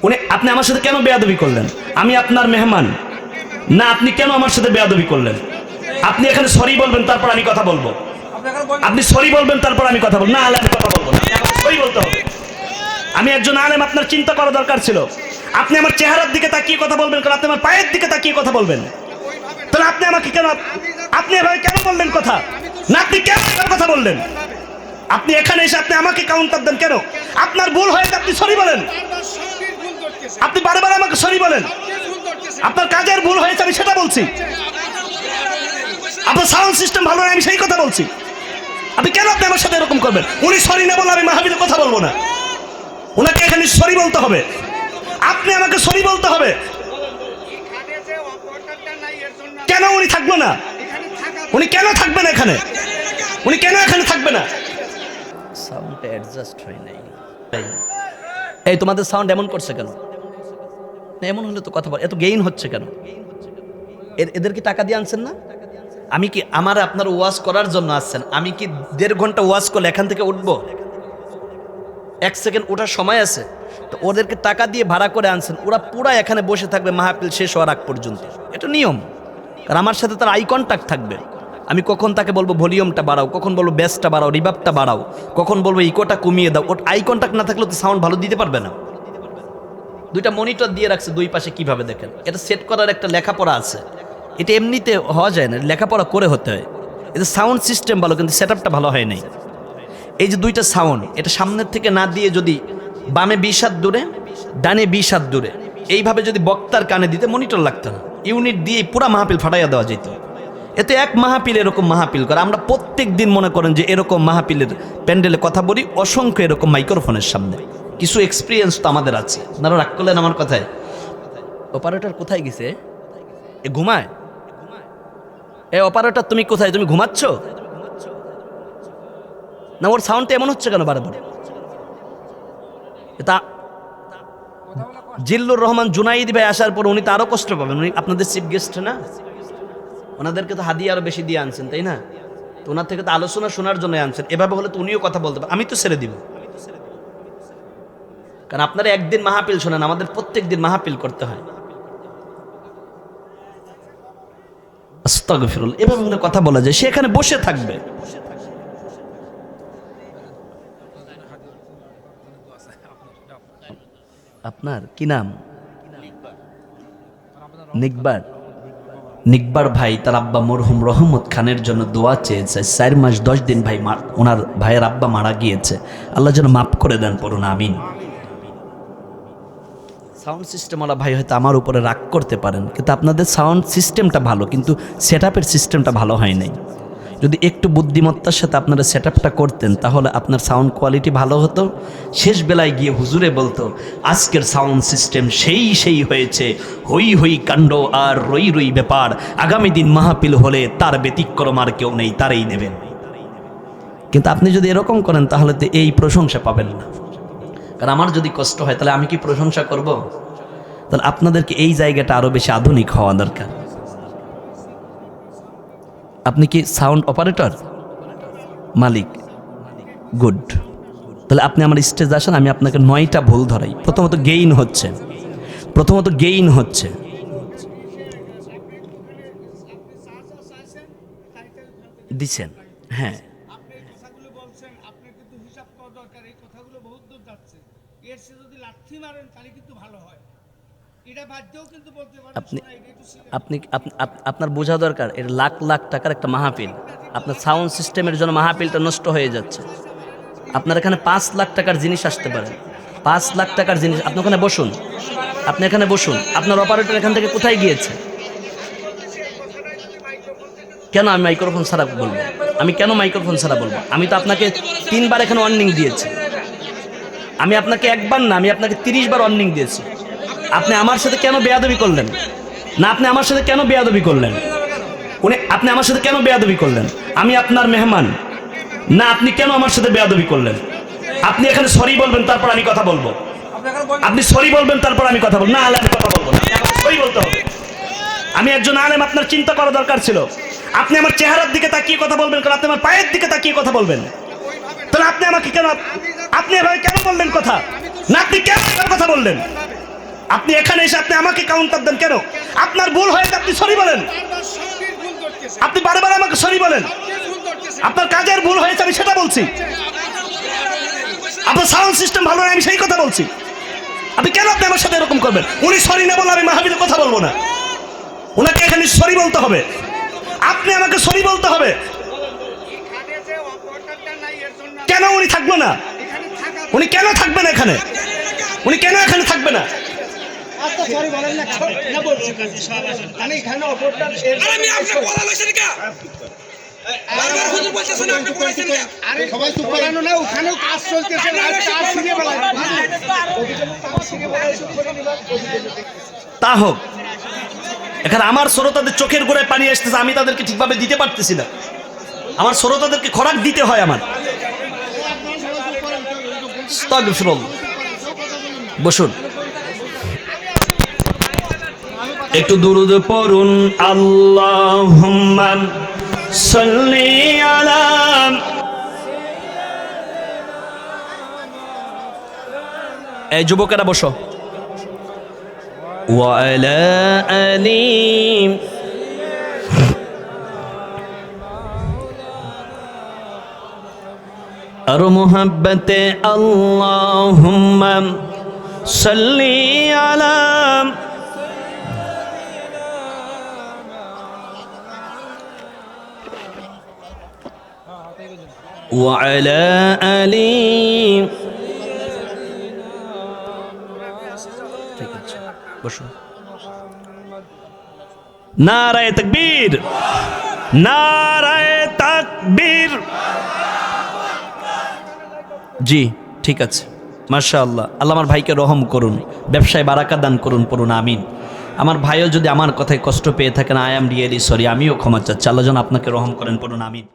উনি আপনি আমার সাথে কেন বেয়াদবি করলেন? আমি আপনার মেহমান না, আপনি কেন আমার সাথে বেয়াদবি করলেন? আপনি এখানে সরি বলবেন, তারপর আমি কথা বলবো। আপনি সরি বলবেন, তারপর আমি কথা বলবো। না হলে আমি কথা বলবো না, আমাকে সরি বলতে হবে। আমি একজন আলেম, আপনার চিন্তা করা দরকার ছিল। আপনি আমার চেহারার দিকে তাকিয়ে কথা বলবেন, কারণ আপনি আমার পায়ের দিকে তাকিয়ে কথা বলবেন। তাহলে আপনি আমাকে কেন, আপনি এভাবে কেন বললেন কথা? না, আপনি কেন কথা বললেন? আপনি এখানে এসে আপনি আমাকে কাউন্টার দেন কেন? আপনার ভুল হয়েছে, আপনি সরি বলেন। আপনি বারবার আমাকে সরি বলেন। আপনার কাজের ভুল হয়েছে, আমি সেটা বলছি। আপনার সাউন্ড সিস্টেম ভালো নয়, আমি সেই কথা বলছি। আপনি কেন আপনি আমার সাথে এরকম করবেন? উনি সরি না বলে আমি মাহফিলে কথা বলবো না। ওনাকে এখানে সরি বলতে হবে, আপনি আমাকে সরি বলতে হবে। কেন উনি থাকবে না? উনি কেন থাকবেন এখানে? উনি কেন এখানে থাকবে না? সাউন্ড অ্যাডজাস্ট হয় নাই। এই তোমাদের সাউন্ড এমন করছে কেন? এমন হলে তো কথা বল, এত গেইন হচ্ছে কেন? এদের কি টাকা দিয়ে আনছেন না? আমি কি আমার আপনার ওয়াজ করার জন্য আসছেন? আমি কি 1.5 ঘন্টা ওয়াজ করলে এখান থেকে উঠবো? 1 সেকেন্ড ওঠার সময় আছে? তো ওদেরকে টাকা দিয়ে ভাড়া করে আনছেন, ওরা পুরা এখানে বসে থাকবে মাহফিল শেষ হওয়ার আগ পর্যন্ত। এটা নিয়ম। কারণ আমার সাথে তার আই কন্ট্যাক্ট থাকবে। আমি কখন তাকে বলবো ভলিউমটা বাড়াও, কখন বলবো বেসটা বাড়াও, রিভাবটা বাড়াও, কখন বলবো ইকোটা কমিয়ে দাও। ওর আই কন্ট্যাক্ট না থাকলে তো সাউন্ড ভালো দিতে পারবে না। 2টা মনিটর দিয়ে রাখছে দুই পাশে, কিভাবে দেখেন। এটা সেট করার একটা লেখাপড়া আছে, এটা এমনিতে হওয়া যায় না, লেখাপড়া করে হতে হয়। এটা সাউন্ড সিস্টেম ভালো, কিন্তু সেট আপটা ভালো হয় নাই। এই যে 2টা সাউন্ড, এটা সামনের থেকে না দিয়ে যদি বামে 20 হাত দূরে, ডানে 20 হাত দূরে, এইভাবে যদি বক্তার কানে দিতে মনিটর লাগতো না, ইউনিট দিয়ে পুরা মাহফিল ফাটাইয়া দেওয়া যেত। এতে এক মাহফিল এরকম মাহফিল করে আমরা প্রত্যেক দিন মনে করেন যে এরকম মাহফিলের প্যান্ডেলে কথা বলি, অসংখ্য এরকম মাইক্রোফোনের সামনে। কিছু এক্সপিরিয়েন্স তো আমাদের আছে। আপনারা রাগ করলেন আমার কথায়? অপারেটর কোথায় গেছে? এ ঘুমায়? এ অপারেটর তুমি কোথায়? তুমি ঘুমাচ্ছ না? ওর সাউন্ডটা এমন হচ্ছে কেন বারবার? এটা জিল্লুর রহমান জুনাইদ ভাই আসার পর উনি তো আরো কষ্ট পাবেন। উনি আপনাদের চিফ গেস্ট না, ওনাদেরকে তো হাদিয়া আরো বেশি দিয়ে আনছেন, তাই না? তো ওনার থেকে তো আলোচনা শোনার জন্য আনছেন। এভাবে হলে তো উনিও কথা বলতে পারেন। আমি তো ছেড়ে দিব, কারণ আপনারা একদিন মাহফিল শোনেন, আমাদের প্রত্যেক দিন মাহফিল করতে হয়। আস্তাগফিরুল্লাহ। এভাবে হলে কথা বলা যায়, সে এখানে বসে থাকবে। আপনার কি নাম? নিকবার। নিকবার ভাই তার আব্বা মরহুম রহমত খানের জন্য দোয়া চেয়েছে। 4 মাস 10 দিন ভাই ওনার ভাইয়ের আব্বা মারা গিয়েছে। আল্লাহ যেন মাফ করে দেন, পড়ুন আমিন। সাউন্ড সিস্টেমওয়ালা ভাই হয়তো আমার উপরে রাগ করতে পারেন, কিন্তু আপনাদের সাউন্ড সিস্টেমটা ভালো, কিন্তু সেট আপের সিস্টেমটা ভালো হয় নাই। যদি একটু বুদ্ধিমত্তার সাথে আপনারা সেট আপটা করতেন, তাহলে আপনার সাউন্ড কোয়ালিটি ভালো হতো। শেষ বেলায় গিয়ে হুজুরে বলতো আজকের সাউন্ড সিস্টেম সেই হয়েছে, হই হই কাণ্ড আর রই রই ব্যাপার। আগামী দিন মাহফিল হলে তার ব্যতিক্রম আর কেউ নেই, তারই নেবেন। কিন্তু আপনি যদি এরকম করেন, তাহলে তো এই প্রশংসা পাবেন না। কারণ আমার যদি কষ্ট হয়, তাহলে আমি কি প্রশংসা করব? তাহলে আপনাদেরকে এই জায়গাটা আরো বেশি আধুনিক হওয়া দরকার। আপনি কি সাউন্ড অপারেটর? মালিক? গুড। তাহলে আপনি আমার স্টেজে আসেন, আমি আপনাকে 9টা ভুল ধরাই। প্রথমত গেইন হচ্ছে। দিচ্ছেন, হ্যাঁ। আপনার বোঝা দরকার, এর লাখ লাখ টাকার একটা মাহফিল। আপনার সাউন্ড সিস্টেমের জন্য মাহফিলটা নষ্ট হয়ে যাচ্ছে। আপনার এখানে 5 লাখ টাকার জিনিস আসতে পারে, 5 লাখ টাকার জিনিস। আপনি ওখানে বসুন, আপনার অপারেটর এখান থেকে কোথায় গিয়েছে? কেন আমি মাইক্রোফোন ছাড়া বলবো? আমি তো আপনাকে 3 বার এখানে ওয়ার্নিং দিয়েছি। আমি আপনাকে 1 বার না, আমি আপনাকে 30 বার ওয়ার্নিং দিয়েছি। আপনি আমার সাথে কেন বেয়াদবি করলেন? না, আপনি আমার সাথে কেন বেয়াদবি করলেন? আপনি আমার সাথে কেন বেয়াদবি করলেন? আমি আপনার মেহমান না, আপনি কেন আমার সাথে বেয়াদবি করলেন? আপনি এখানে সরি বলবেন, তারপর আমি কথা বলবো। আপনি সরি বলবেন, তারপর আমি কথা বলবো। না হলে আমি কথা বলবো না, আমাকে সরি বলতে হবে। আমি একজন আলেম, আপনার চিন্তা করা দরকার ছিল। আপনি আমার চেহারার দিকে তাকিয়ে কথা বলবেন, কারণ আপনি আমার পায়ের দিকে তাকিয়ে কথা বলবেন। তাহলে আপনি আমাকে কেন, আপনি এভাবে কেন বললেন কথা? না, আপনি কেন কথা বললেন? আপনি এখানে এসে আপনি আমাকে কাউন্টার দেন কেন? আপনার ভুল হয়েছে, আপনি সরি বলেন। আপনি বারবার আমাকে সরি বলেন। আপনার কাজের ভুল হয়েছে, আমি সেটা বলছি। আপনার সাউন্ড সিস্টেম ভালো নয়, আমি সেই কথা বলছি। আপনি কেন আপনি আমার সাথে এরকম করবেন? উনি সরি না বলে আমি মাহফিলে কথা বলবো না। ওনাকে এখানে সরি বলতে হবে, আপনি আমাকে সরি বলতে হবে। কেন উনি থাকবে না? উনি কেন থাকবেন এখানে? উনি কেন এখানে থাকবে না? তা হোক, এখানে আমার শ্রোতাদের চোখের গোড়ায় পানি আসতেছে, আমি তাদেরকে ঠিকভাবে দিতে পারতেছি না। আমার শ্রোতাদেরকে খোরাক দিতে হয় আমার। বসুন, একটু দুরূদ পড়ুন। আল্লাহুম্মা সাল্লি আলা। এই যুবকেরা বসো। ওয়া আলা আলি। আর মুহাব্বতে আল্লাহুম্মা সাল্লি আলা। ওয়া আলা আলি। ঠিক আছে, বসুন। নারায়ে তাকবীর, নারায়ে তাকবীর। জি ঠিক আছে, মাশাআল্লাহ। আল্লাহ আমার ভাইকে রহম করুন, ব্যবসায় বারাকা দান করুন, পড়ুন আমিন। আমার ভাইও যদি আমার কথায় কষ্ট পেয়ে থাকেন, আই এম রিয়েলি সরি, আমিও ক্ষমা চাচ্ছি। আল্লাহ যেন আপনাকে রহম করেন, পড়ুন আমিন।